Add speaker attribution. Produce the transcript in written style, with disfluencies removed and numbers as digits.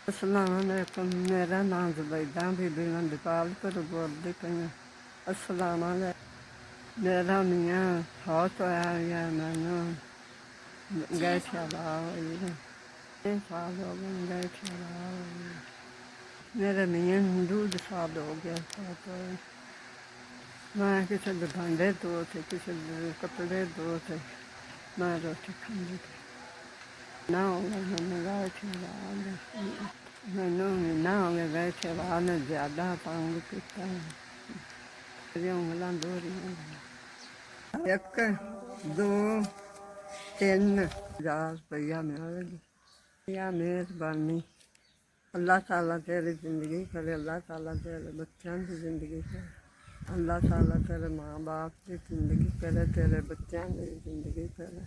Speaker 1: अस्सलामुअलैकुम। मेरा नाम जुबैदा बीबी नंदपाल पर बोलदी पई। अस्सलामुअलैकुम। मेरा मियाँ फौत होया या मैनू गए शबा हुई 6 साल हो गए गए शबा हुई। मेरे मियाँ नूं 2 साल हो गया फौत होए। मैं किसी दे भांडे धो थे, किसी दे कपड़े धो थे, मैं रोटी खांदी थी। ना हो गया मैंने गए शबा मैनू महीना हो गया गए शबा ने ज्यादा तंग किया। मेरियां उंगलां दोहरियां एक दो तीन 1000 रुपया मिलेगी। या मेहरबानी। अल्लाह ताला तेरी जिंदगी करे, अल्लाह ताला तेरे बच्चों की जिंदगी करे, अल्लाह ताला तेरे माँ बाप की जिंदगी करे, तेरे बच्चों की जिंदगी करे।